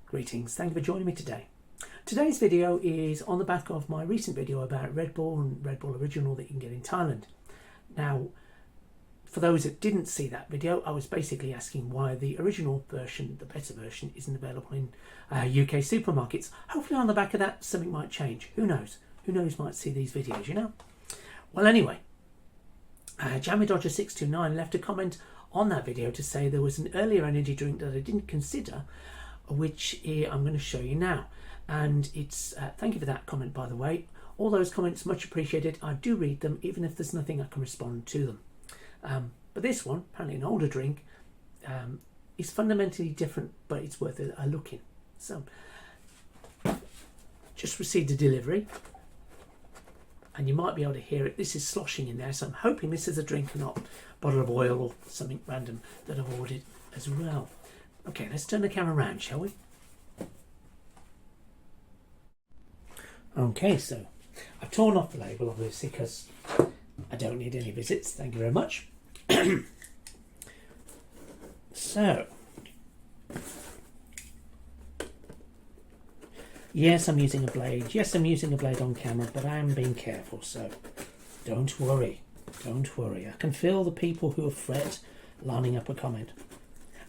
Greetings, thank you for joining me today. Today's video is on the back of my recent video about Red Bull and Red Bull Original that you can get in Thailand. Now, for those that didn't see that video, I was basically asking why the original version, the better version, isn't available in UK supermarkets. Hopefully on the back of that, something might change. Who knows? Who knows might see these videos, you know? Well, anyway, Jammy Dodger 629 left a comment on that video to say there was an earlier energy drink that I didn't consider, which I'm going to show you now. And it's thank you for that comment, by the way. All those comments much appreciated. I do read them, even if there's nothing I can respond to them. But this one, apparently an older drink, is fundamentally different, but it's worth a look in. So, just received a delivery, and you might be able to hear it. This is sloshing in there, so I'm hoping this is a drink and not a bottle of oil or something random that I've ordered as well. Okay, let's turn the camera around, shall we? Okay, so I've torn off the label, obviously, because I don't need any visits. Thank you very much. So, yes, I'm using a blade. Yes, I'm using a blade on camera, but I am being careful, so don't worry. Don't worry. I can feel the people who are fret lining up a comment.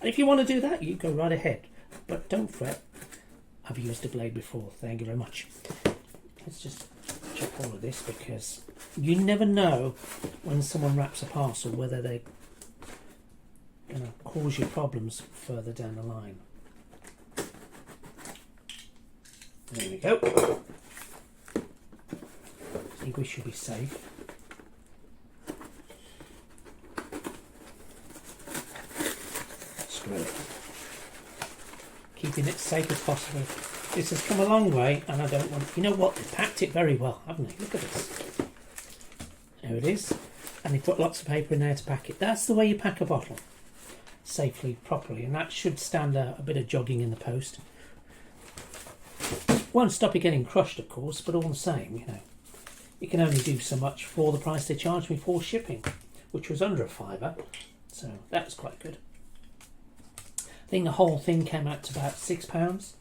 And if you want to do that, you go right ahead. But don't fret. I've used a blade before. Thank you very much. Let's just check all of this, because you never know when someone wraps a parcel whether they're going to cause you problems further down the line. There we go. I think we should be safe. Screw it. Keeping it safe as possible. This has come a long way, and I don't want... You know what? They've packed it very well, haven't they? Look at this. There it is. And they put lots of paper in there to pack it. That's the way you pack a bottle. Safely, properly. And that should stand a bit of jogging in the post. Won't stop you getting crushed, of course, but all the same, you know. You can only do so much for the price they charged me for shipping, which was under a £5. So that was quite good. I think the whole thing came out to about £6.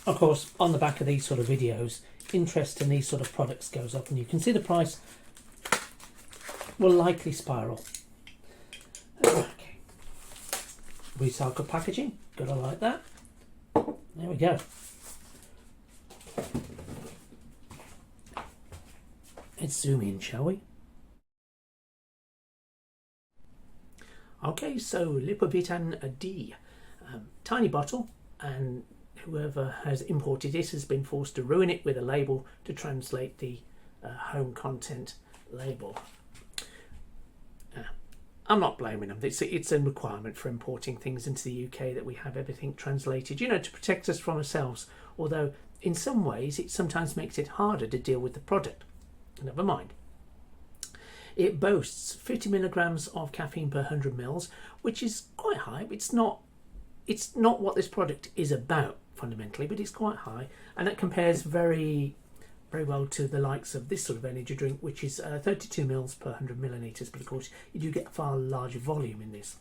Of course, on the back of these sort of videos, interest in these sort of products goes up, and you can see the price will likely spiral. Okay. Recycled packaging, gotta like that. There we go. Let's zoom in, shall we? Okay, so Lipovitan-D, tiny bottle, and whoever has imported it has been forced to ruin it with a label to translate the home content label. I'm not blaming them. It's a requirement for importing things into the UK that we have everything translated, you know, to protect us from ourselves. Although in some ways it sometimes makes it harder to deal with the product. Never mind. It boasts 50 milligrams of caffeine per 100 mils, which is quite high. It's not what this product is about fundamentally, but it's quite high, and it compares very, very well to the likes of this sort of energy drink, which is 32 mils per 100 millilitres. But of course, you do get a far larger volume in this.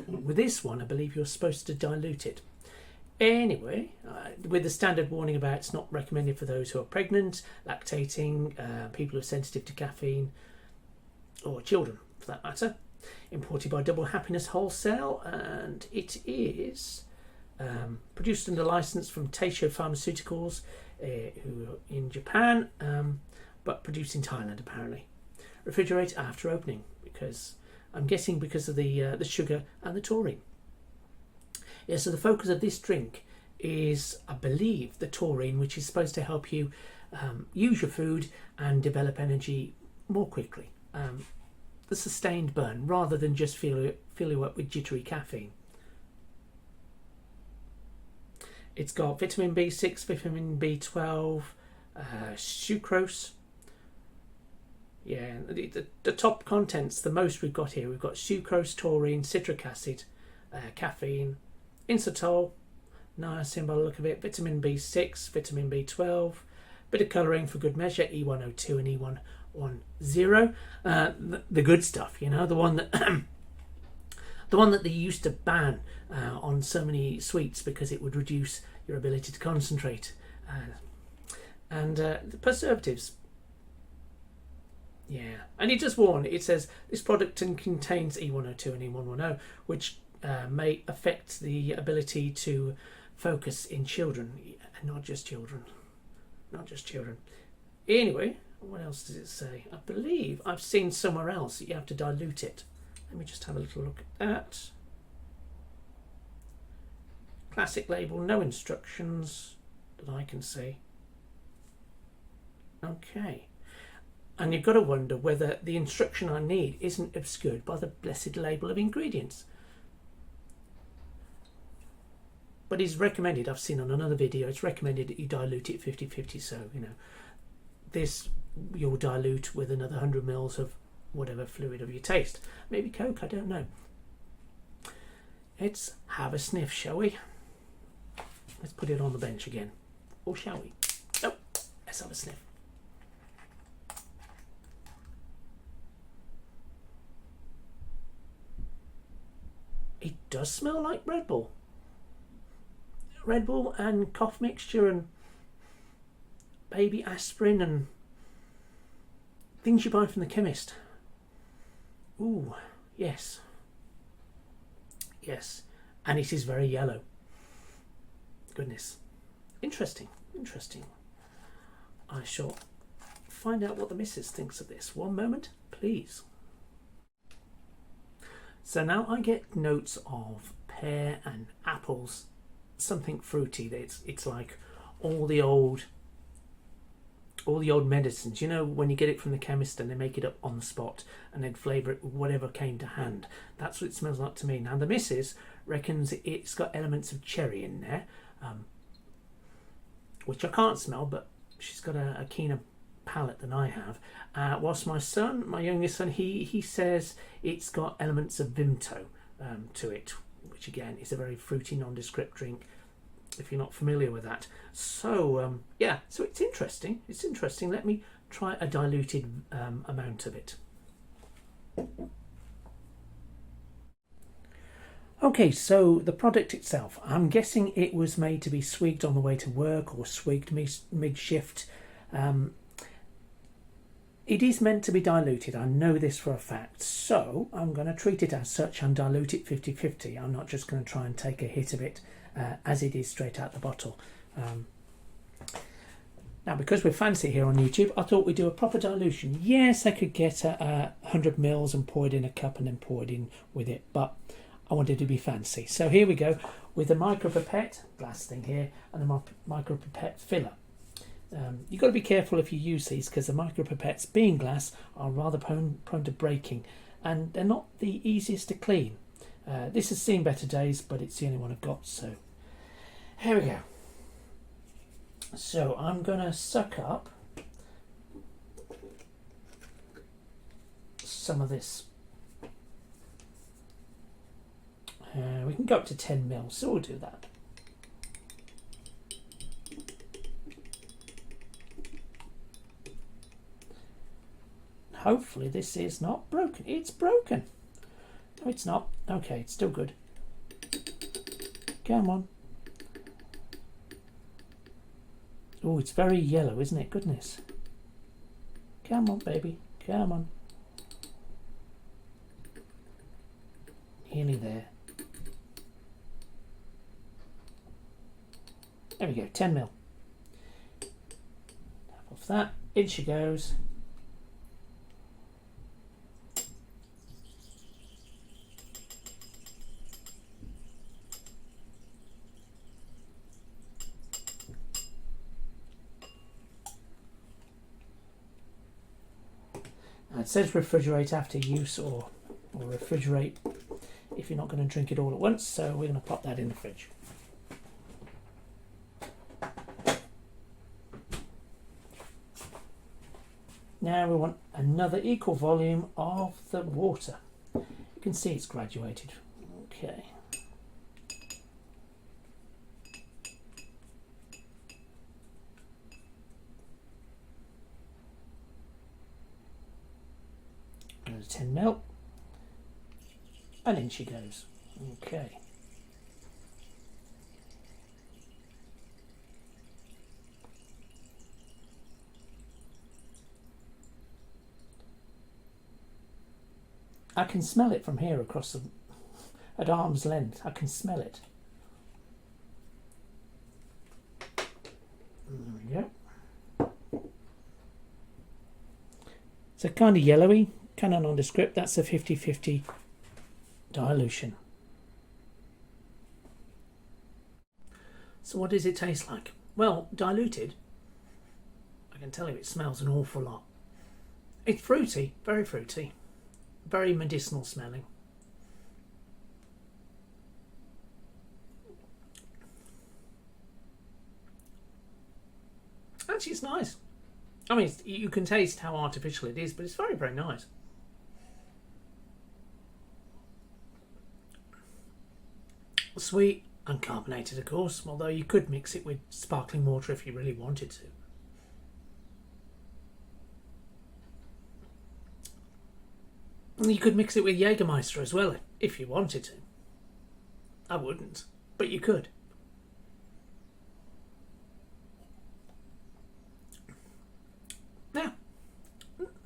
With this one, I believe you're supposed to dilute it. Anyway, with the standard warning about it's not recommended for those who are pregnant, lactating, people who are sensitive to caffeine, or children for that matter. Imported by Double Happiness Wholesale, and it is produced under license from Teisho Pharmaceuticals, who are in Japan, but produced in Thailand apparently. Refrigerate after opening, because I'm guessing because of the sugar and the taurine. Yeah, so the focus of this drink is, I believe, the taurine, which is supposed to help you use your food and develop energy more quickly. The sustained burn, rather than just fill you up with jittery caffeine. It's got vitamin B6, vitamin B12, sucrose. Yeah, the top contents, the most we've got here, we've got sucrose, taurine, citric acid, caffeine, inositol, niacin by the look of it, vitamin B6, vitamin B12, bit of colouring for good measure, E102 and E110, the good stuff, you know, the one that The one that they used to ban on so many sweets because it would reduce your ability to concentrate. And the preservatives. Yeah, and it does warn. It says this product contains E102 and E110, which may affect the ability to focus in children, and not just children. Not just children. Anyway, what else does it say? I believe I've seen somewhere else that you have to dilute it. Let me just have a little look at that. Classic label, no instructions that I can see. Okay. And you've got to wonder whether the instruction I need isn't obscured by the blessed label of ingredients. But it's recommended, I've seen on another video, it's recommended that you dilute it 50-50. So, you know, this you'll dilute with another 100 mils of whatever fluid of your taste. Maybe Coke, I don't know. Let's have a sniff, shall we? Let's put it on the bench again. Or shall we? No, let's have a sniff. It does smell like Red Bull. Red Bull and cough mixture and baby aspirin and things you buy from the chemist. Ooh, yes. Yes. And it is very yellow. Goodness. Interesting. Interesting. I shall find out what the missus thinks of this. One moment, please. So now I get notes of pear and apples, something fruity. It's like all the old medicines, you know, when you get it from the chemist and they make it up on the spot and then flavour it with whatever came to hand. That's what it smells like to me. Now the missus reckons it's got elements of cherry in there, which I can't smell, but she's got a keener palate than I have. Whilst my youngest son, he says it's got elements of Vimto to it, which again is a very fruity nondescript drink, if you're not familiar with that. So yeah, so it's interesting. It's interesting. Let me try a diluted amount of it. Okay, so the product itself, I'm guessing it was made to be swigged on the way to work or swigged mid-shift. It is meant to be diluted, I know this for a fact, so I'm going to treat it as such and dilute it 50-50. I'm not just going to try and take a hit of it as it is straight out the bottle. Now, because we're fancy here on YouTube, I thought we'd do a proper dilution. Yes, I could get 100 mils and pour it in a cup and then pour it in with it, but I wanted to be fancy. So here we go with the micropipette, glass thing here, and the micropipette filler. You've got to be careful if you use these because the micropipettes, being glass, are rather prone to breaking and they're not the easiest to clean. This has seen better days, but it's the only one I've got, so here we go. So I'm going to suck up some of this. We can go up to 10 mils, so we'll do that. Hopefully this is not broken. It's broken. No, it's not. Okay, it's still good. Come on. Oh, it's very yellow, isn't it? Goodness. Come on, baby. Come on. Nearly there. There we go, 10 mil. Tap off that. In she goes. It says refrigerate after use or refrigerate if you're not going to drink it all at once, so we're going to pop that in the fridge. Now we want another equal volume of the water. You can see it's graduated. Okay. Another 10 ml. And in she goes. Okay. I can smell it from here across at arm's length. I can smell it. There we go. So kind of yellowy, kind of nondescript. That's a 50-50 dilution. So what does it taste like? Well, diluted, I can tell you it smells an awful lot. It's fruity, very fruity, very medicinal smelling. Actually, it's nice. I mean, you can taste how artificial it is, but it's very, very nice. Sweet, uncarbonated, of course, although you could mix it with sparkling water if you really wanted to. And you could mix it with Jägermeister as well, if you wanted to. I wouldn't, but you could. Now,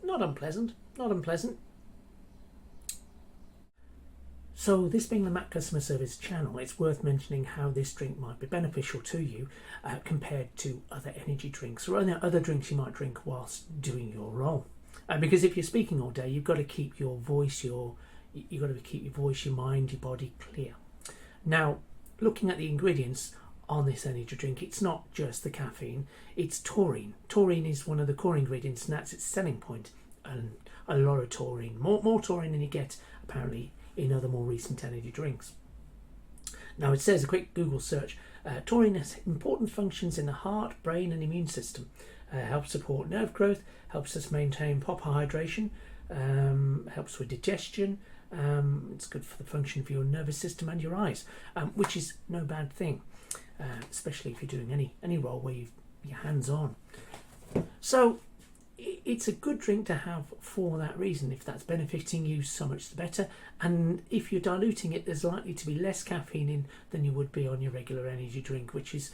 not unpleasant, not unpleasant. So this being the Mac customer service channel, it's worth mentioning how this drink might be beneficial to you compared to other energy drinks or other drinks you might drink whilst doing your role. Because if you're speaking all day, you've got to keep your voice, your mind, your body clear. Now, looking at the ingredients on this energy drink, it's not just the caffeine, it's taurine. Taurine is one of the core ingredients, and that's its selling point. And a lot of taurine, more taurine than you get apparently in other more recent energy drinks. Now it says, a quick Google search, taurine has important functions in the heart, brain and immune system. Helps support nerve growth, helps us maintain proper hydration, helps with digestion, it's good for the function of your nervous system and your eyes, which is no bad thing, especially if you're doing any role where your hands on. So it's a good drink to have for that reason. If that's benefiting you, so much the better. And if you're diluting it, there's likely to be less caffeine in than you would be on your regular energy drink, which is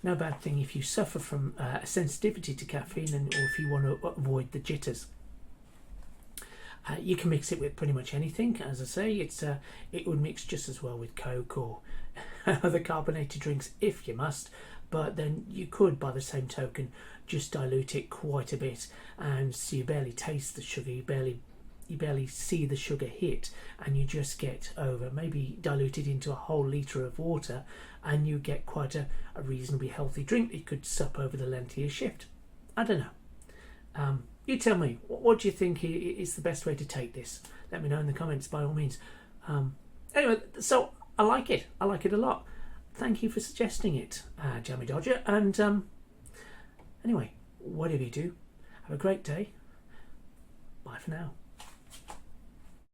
no bad thing if you suffer from a sensitivity to caffeine, or if you want to avoid the jitters. You can mix it with pretty much anything. As I say, it would mix just as well with Coke or other carbonated drinks if you must. But then you could, by the same token, just dilute it quite a bit, and so you barely taste the sugar, you barely see the sugar hit, and you just get over, maybe diluted into a whole litre of water, and you get quite a reasonably healthy drink that you could sup over the length of your shift. I don't know. You tell me, what do you think is the best way to take this? Let me know in the comments by all means. Anyway, so I like it a lot. Thank you for suggesting it, Jammy Dodger. And anyway, whatever you do, have a great day. Bye for now.